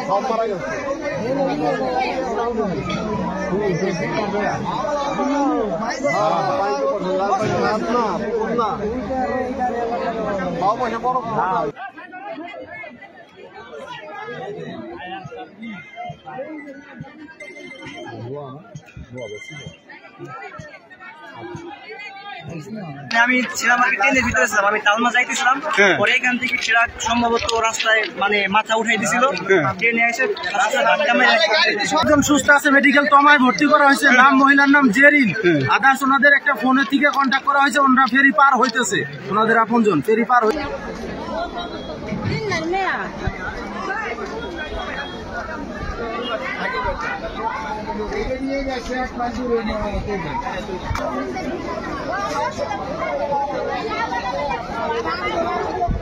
সব মারা গেছে। আমি ছিলাম ট্রেনের ভিতরে ছিলাম, আমি তালমা যাইতেছিলাম, পরে এখান থেকে সেরা সম্ভবত রাস্তায় মানে মাথা উঠাই দিছিল, ট্রেনে এসে সুস্থ আছে, মেডিকেল টমায় ভর্তি করা হয়েছে। নাম মহিলার নাম জেরিন। আদার্স ওনাদের একটা ফোনের থেকে কন্ট্যাক্ট করা হয়েছে, ওনারা ফেরি পার হইতেছে, ওনাদের আপনজন ফেরি পার হইতে। Thank you.